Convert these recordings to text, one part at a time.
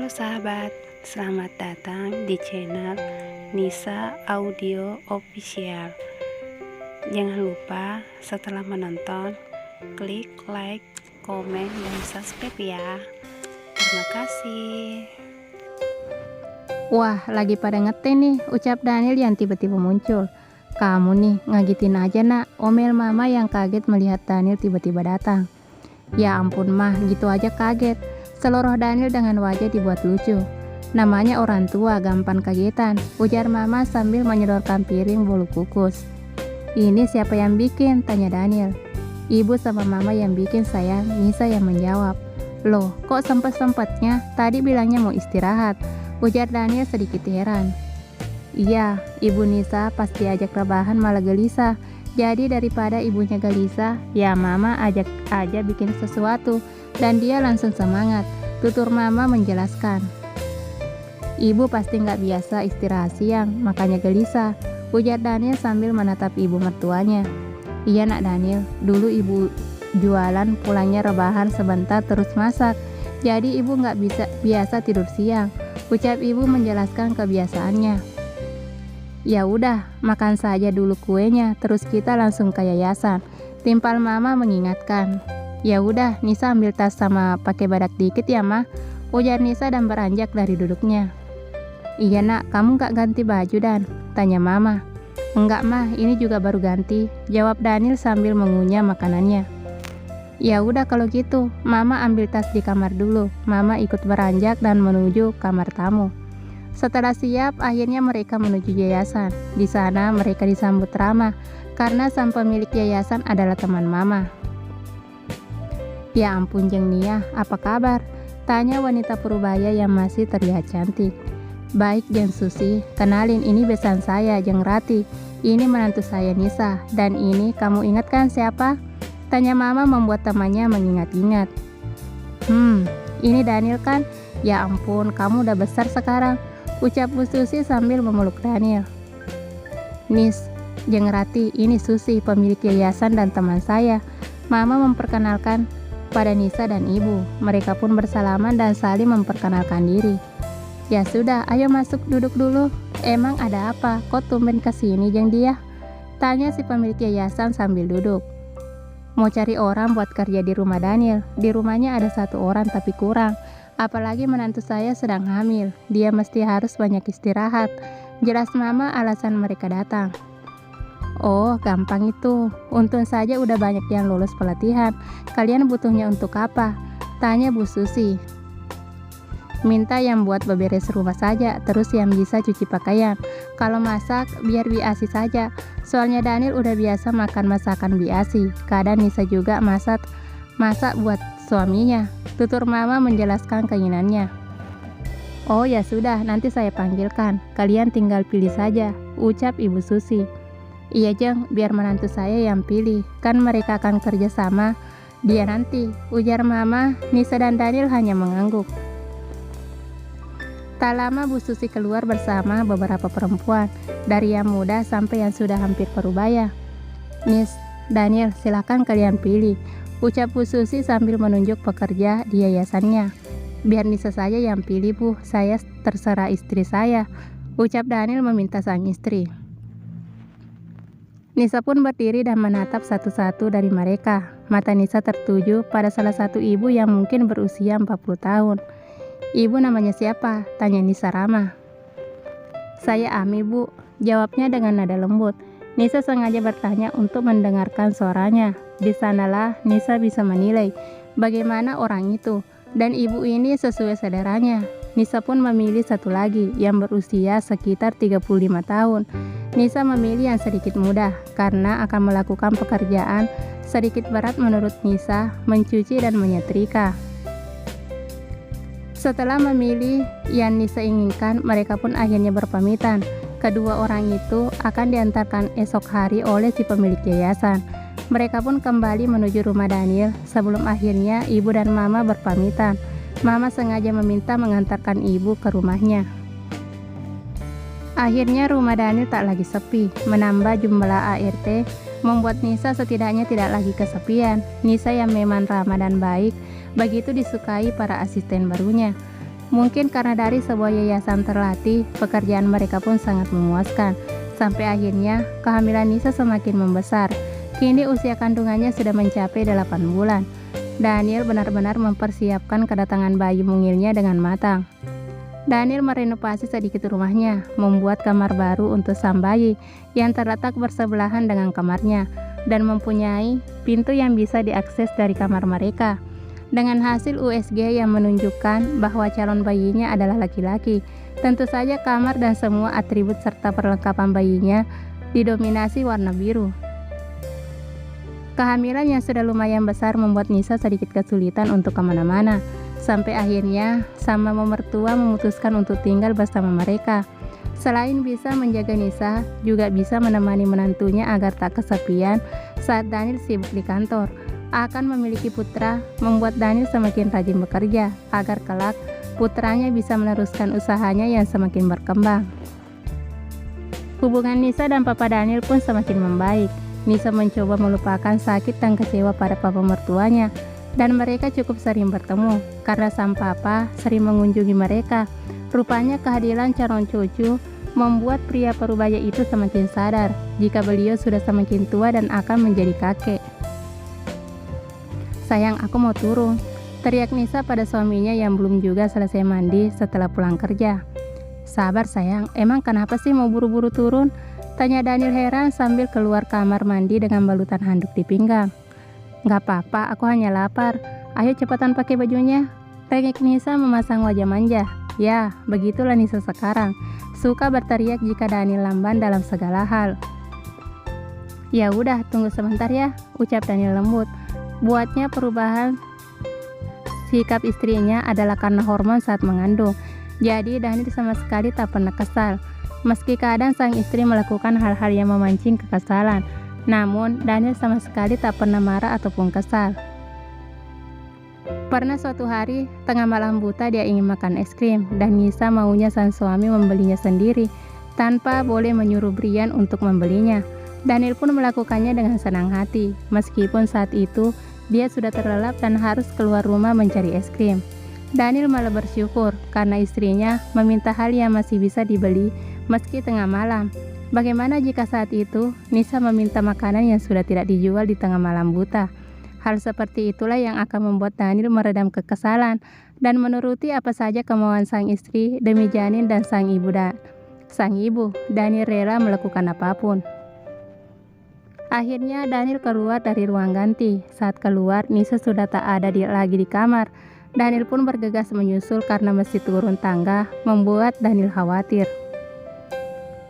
Halo sahabat, selamat datang di channel Nisa Audio Official. Jangan lupa setelah menonton, klik like, komen, dan subscribe ya. Terima kasih. Wah, lagi pada ngeteh nih, ucap Daniel yang tiba-tiba muncul. Kamu nih, ngagetin aja nak, omel mama yang kaget melihat Daniel tiba-tiba datang. Ya ampun mah, gitu aja kaget. Seluruh Daniel dengan wajah dibuat lucu. Namanya orang tua, gampang kagetan, ujar mama sambil menyodorkan piring bolu kukus. Ini siapa yang bikin? Tanya Daniel. Ibu sama mama yang bikin sayang, Nisa yang menjawab. Loh, kok sempet-sempetnya? Tadi bilangnya mau istirahat, ujar Daniel sedikit heran. Iya, ibu Nisa pas diajak rebahan malah gelisah. Jadi daripada ibunya gelisah, ya mama ajak aja bikin sesuatu. Dan dia langsung semangat, tutur mama menjelaskan. Ibu pasti nggak biasa istirahat siang, makanya gelisah, ujar Daniel sambil menatap ibu mertuanya. Iya nak Daniel, dulu ibu jualan pulangnya rebahan sebentar terus masak. Jadi ibu nggak biasa tidur siang, ucap ibu menjelaskan kebiasaannya. Ya udah, makan saja dulu kuenya, terus kita langsung ke yayasan, timpal mama mengingatkan. Ya udah, Nisa ambil tas sama pakai badak dikit ya mah, ujar Nisa dan beranjak dari duduknya. Iya nak, kamu gak ganti baju Dan? Tanya mama. Enggak mah, ini juga baru ganti, jawab Daniel sambil mengunyah makanannya. Ya udah kalau gitu, mama ambil tas di kamar dulu. Mama ikut beranjak dan menuju kamar tamu. Setelah siap, akhirnya mereka menuju yayasan. Di sana mereka disambut ramah karena sang pemilik yayasan adalah teman mama. Ya ampun Jeng Nia, apa kabar? Tanya wanita Purbaya yang masih terlihat cantik. Baik Jeng Susi, kenalin ini besan saya Jeng Rati. Ini menantu saya Nisa, dan ini kamu ingat kan siapa? Tanya mama membuat temannya mengingat-ingat. Ini Daniel kan? Ya ampun, kamu udah besar sekarang, ucap Bu Susi sambil memeluk Daniel. Nis, Jeng Rati, ini Susi, pemilik yayasan dan teman saya. Mama memperkenalkan pada Nisa dan ibu. Mereka pun bersalaman dan saling memperkenalkan diri. Ya sudah, ayo masuk duduk dulu. Emang ada apa? Kok tumben kesini Jeng Dia? Tanya si pemilik yayasan sambil duduk. Mau cari orang buat kerja di rumah Daniel. Di rumahnya ada satu orang tapi kurang. Apalagi menantu saya sedang hamil. Dia mesti harus banyak istirahat. Jelas mama alasan mereka datang. Oh, gampang itu. Untung saja udah banyak yang lulus pelatihan. Kalian butuhnya untuk apa? Tanya Bu Susi. Minta yang buat beberes rumah saja, terus yang bisa cuci pakaian. Kalau masak, biar biasi saja. Soalnya Daniel udah biasa makan masakan biasi. Kadang Nisa juga masak buat suaminya. Tutur mama menjelaskan keinginannya. Oh ya sudah, nanti saya panggilkan. Kalian tinggal pilih saja, ucap Ibu Susi. Iya Jeng, biar menantu saya yang pilih, kan mereka akan kerja sama dia nanti, ujar mama. Nisa dan Daniel hanya mengangguk. Tak lama Bu Susi keluar bersama beberapa perempuan, dari yang muda sampai yang sudah hampir parubaya. Nis, Daniel, silakan kalian pilih, ucap Bu Susi sambil menunjuk pekerja di yayasannya. Biar Nisa saja yang pilih Bu, saya terserah istri saya, ucap Daniel meminta sang istri. Nisa pun berdiri dan menatap satu-satu dari mereka. Mata Nisa tertuju pada salah satu ibu yang mungkin berusia 40 tahun. Ibu namanya siapa? Tanya Nisa ramah. Saya Ami Bu, jawabnya dengan nada lembut. Nisa sengaja bertanya untuk mendengarkan suaranya. Di sanalah Nisa bisa menilai bagaimana orang itu. Dan ibu ini sesuai seleranya. Nisa pun memilih satu lagi yang berusia sekitar 35 tahun. Nisa memilih yang sedikit muda karena akan melakukan pekerjaan sedikit berat menurut Nisa, mencuci dan menyetrika. Setelah memilih yang Nisa inginkan, mereka pun akhirnya berpamitan. Kedua orang itu akan diantarkan esok hari oleh si pemilik yayasan. Mereka pun kembali menuju rumah Daniel sebelum akhirnya ibu dan mama berpamitan. Mama sengaja meminta mengantarkan ibu ke rumahnya. Akhirnya rumah Daniel tak lagi sepi. Menambah jumlah ART membuat Nisa setidaknya tidak lagi kesepian. Nisa yang memang ramah dan baik, begitu disukai para asisten barunya. Mungkin karena dari sebuah yayasan terlatih, pekerjaan mereka pun sangat memuaskan. Sampai akhirnya, kehamilan Nisa semakin membesar. Kini usia kandungannya sudah mencapai 8 bulan. Daniel benar-benar mempersiapkan kedatangan bayi mungilnya dengan matang. Daniel merenovasi sedikit rumahnya, membuat kamar baru untuk sang bayi yang terletak bersebelahan dengan kamarnya, dan mempunyai pintu yang bisa diakses dari kamar mereka. Dengan hasil USG yang menunjukkan bahwa calon bayinya adalah laki-laki, tentu saja kamar dan semua atribut serta perlengkapan bayinya didominasi warna biru. Kehamilan yang sudah lumayan besar membuat Nisa sedikit kesulitan untuk kemana-mana. Sampai akhirnya, sang mama mertua memutuskan untuk tinggal bersama mereka. Selain bisa menjaga Nisa, juga bisa menemani menantunya agar tak kesepian saat Daniel sibuk di kantor. Akan memiliki putra, membuat Daniel semakin rajin bekerja, agar kelak putranya bisa meneruskan usahanya yang semakin berkembang. Hubungan Nisa dan Papa Daniel pun semakin membaik. Nisa mencoba melupakan sakit dan kecewa pada papa mertuanya, dan mereka cukup sering bertemu karena sang papa sering mengunjungi mereka. Rupanya kehadiran calon cucu membuat pria parubaya itu semakin sadar jika beliau sudah semakin tua dan akan menjadi kakek. "Sayang, aku mau turun," teriak Nisa pada suaminya yang belum juga selesai mandi setelah pulang kerja. "Sabar sayang, emang kenapa sih mau buru-buru turun?" tanya Daniel heran sambil keluar kamar mandi dengan balutan handuk di pinggang. "Gak apa-apa, aku hanya lapar. Ayo cepatan pakai bajunya," tengik Nisa memasang wajah manja. Ya, begitulah Nisa sekarang. Suka berteriak jika Daniel lamban dalam segala hal. "Ya udah, tunggu sebentar ya," ucap Daniel lembut. Buatnya perubahan sikap istrinya adalah karena hormon saat mengandung. Jadi Daniel sama sekali tak pernah kesal. Meski kadang sang istri melakukan hal-hal yang memancing kekesalan, namun Daniel sama sekali tak pernah marah ataupun kesal. Pernah suatu hari, tengah malam buta dia ingin makan es krim, dan Nisa maunya sang suami membelinya sendiri, tanpa boleh menyuruh Brian untuk membelinya. Daniel pun melakukannya dengan senang hati, meskipun saat itu dia sudah terlelap dan harus keluar rumah mencari es krim. Daniel malah bersyukur karena istrinya meminta hal yang masih bisa dibeli meski tengah malam. Bagaimana jika saat itu Nisa meminta makanan yang sudah tidak dijual di tengah malam buta? Hal seperti itulah yang akan membuat Daniel meredam kekesalan dan menuruti apa saja kemauan sang istri demi janin dan sang ibu. Daniel rela melakukan apapun. Akhirnya Daniel keluar dari ruang ganti. Saat keluar, Nisa sudah tak ada lagi di kamar. Daniel pun bergegas menyusul karena mesti turun tangga, membuat Daniel khawatir.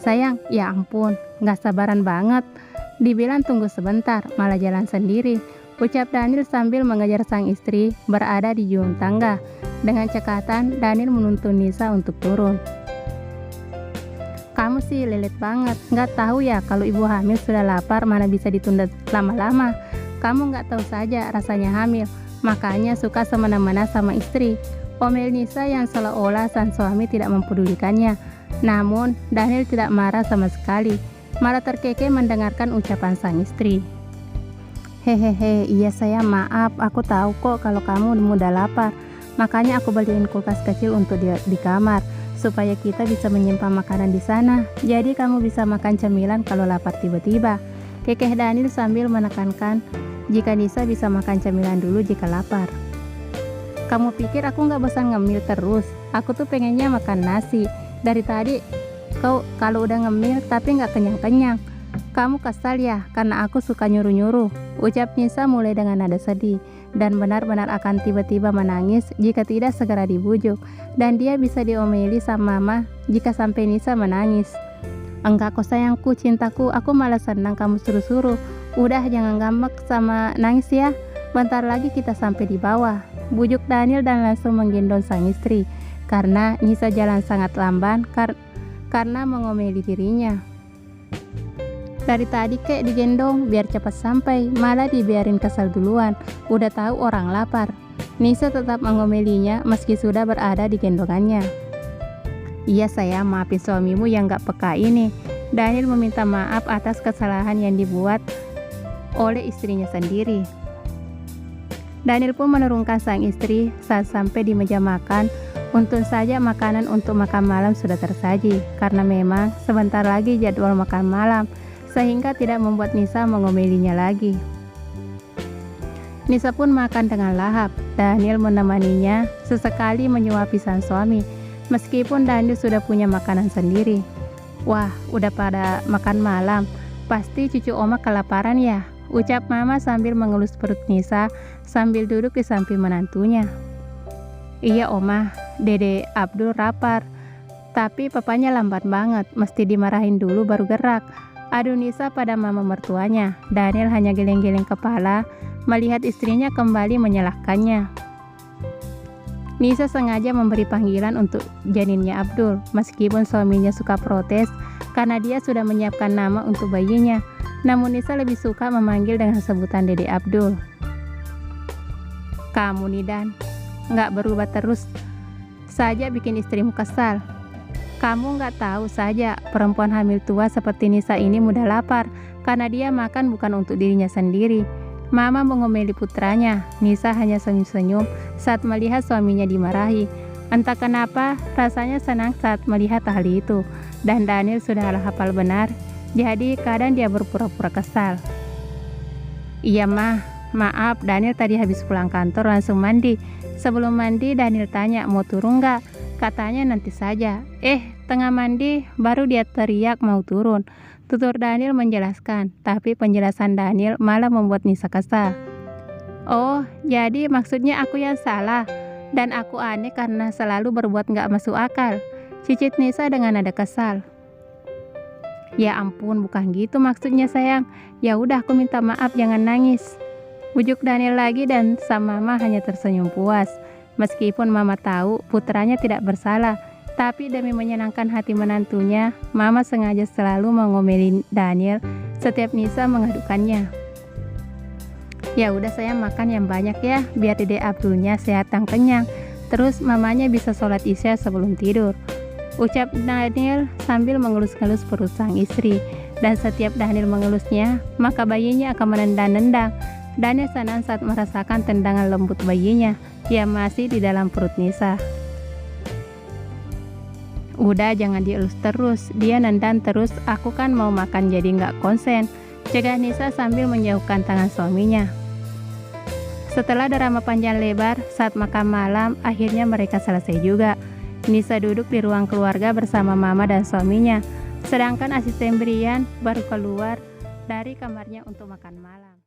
"Sayang, ya ampun, gak sabaran banget. Dibilang tunggu sebentar, malah jalan sendiri," ucap Daniel sambil mengejar sang istri berada di ujung tangga. Dengan cekatan, Daniel menuntun Nisa untuk turun. "Kamu sih lelet banget, gak tahu ya kalau ibu hamil sudah lapar mana bisa ditunda lama-lama. Kamu gak tahu saja rasanya hamil, makanya suka semena-mena sama istri," omel Nisa yang seolah-olah sang suami tidak mempedulikannya. Namun, Daniel tidak marah sama sekali, malah terkekeh mendengarkan ucapan sang istri. "Hehehe, iya saya maaf, aku tahu kok kalau kamu mudah lapar. Makanya aku beliin kulkas kecil untuk di kamar, supaya kita bisa menyimpan makanan di sana. Jadi kamu bisa makan cemilan kalau lapar tiba-tiba," kekeh Daniel sambil menekankan jika Nisa bisa makan cemilan dulu jika lapar. "Kamu pikir aku gak bosan ngemil terus? Aku tuh pengennya makan nasi. Dari tadi kau kalau udah ngemil tapi gak kenyang-kenyang. Kamu kesal ya karena aku suka nyuruh-nyuruh," ucap Nisa mulai dengan nada sedih dan benar-benar akan tiba-tiba menangis jika tidak segera dibujuk, dan dia bisa diomeli sama mama jika sampai Nisa menangis. "Enggak kok sayangku, cintaku, aku malah senang kamu suruh-suruh. Udah jangan ngambek sama nangis ya. Bentar lagi kita sampai di bawah," bujuk Daniel dan langsung menggendong sang istri karena Nisa jalan sangat lamban karena mengomeli dirinya. "Dari tadi kek digendong biar cepat sampai, malah dibiarin kesal duluan. Udah tahu orang lapar." Nisa tetap mengomelinya meski sudah berada di gendongannya. "Iya sayang, maafin suamimu yang gak peka ini." Daniel meminta maaf atas kesalahan yang dibuat oleh istrinya sendiri. Daniel pun menurunkan sang istri saat sampai di meja makan. Untung saja makanan untuk makan malam sudah tersaji, karena memang sebentar lagi jadwal makan malam, sehingga tidak membuat Nisa mengomelinya lagi. Nisa pun makan dengan lahap. Daniel menemaninya, sesekali menyuapi sang suami, meskipun Daniel sudah punya makanan sendiri. Wah, udah pada makan malam, pasti cucu Oma kelaparan ya, ucap Mama sambil mengelus perut Nisa sambil duduk di samping menantunya. Iya Oma, Dede Abdul lapar, tapi papanya lambat banget, mesti dimarahin dulu baru gerak. Adu Nisa pada mama mertuanya. Daniel hanya geleng-geleng kepala melihat istrinya kembali menyalahkannya. Nisa sengaja memberi panggilan untuk janinnya Abdul, meskipun suaminya suka protes karena dia sudah menyiapkan nama untuk bayinya. Namun Nisa lebih suka memanggil dengan sebutan Dede Abdul. Kamu nih Dan, nggak berubah terus saja bikin istrimu kesal. Kamu nggak tahu saja perempuan hamil tua seperti Nisa ini mudah lapar karena dia makan bukan untuk dirinya sendiri. Mama mengomeli putranya. Nisa hanya senyum-senyum saat melihat suaminya dimarahi. Entah kenapa rasanya senang saat melihat hal itu. Dan Daniel sudah hafal benar, jadi kadang dia berpura-pura kesal. Iya mah, maaf Daniel tadi habis pulang kantor langsung mandi. Sebelum mandi Daniel tanya mau turun nggak? Katanya nanti saja. Tengah mandi baru dia teriak mau turun. Tutur Daniel menjelaskan, tapi penjelasan Daniel malah membuat Nisa kesal. Oh, jadi maksudnya aku yang salah dan aku aneh karena selalu berbuat nggak masuk akal, cicit Nisa dengan nada kesal. Ya ampun, bukan gitu maksudnya sayang. Ya udah aku minta maaf, jangan nangis, ujuk Daniel lagi dan sang mama hanya tersenyum puas. Meskipun mama tahu putranya tidak bersalah, tapi demi menyenangkan hati menantunya, mama sengaja selalu mengomeli Daniel setiap Nisa mengadukannya. Ya udah sayang, makan yang banyak ya, biar Dede Abdulnya sehat dan kenyang. Terus mamanya bisa sholat isya sebelum tidur, ucap Daniel sambil mengelus-ngelus perut sang istri. Dan setiap Daniel mengelusnya, maka bayinya akan menendang-nendang. Daniel senang saat merasakan tendangan lembut bayinya yang masih di dalam perut Nisa. Udah jangan dielus terus, dia nendang terus, aku kan mau makan jadi nggak konsen, cegah Nisa sambil menjauhkan tangan suaminya. Setelah drama panjang lebar, saat makan malam akhirnya mereka selesai juga. Nisa duduk di ruang keluarga bersama mama dan suaminya, sedangkan asisten Brian baru keluar dari kamarnya untuk makan malam.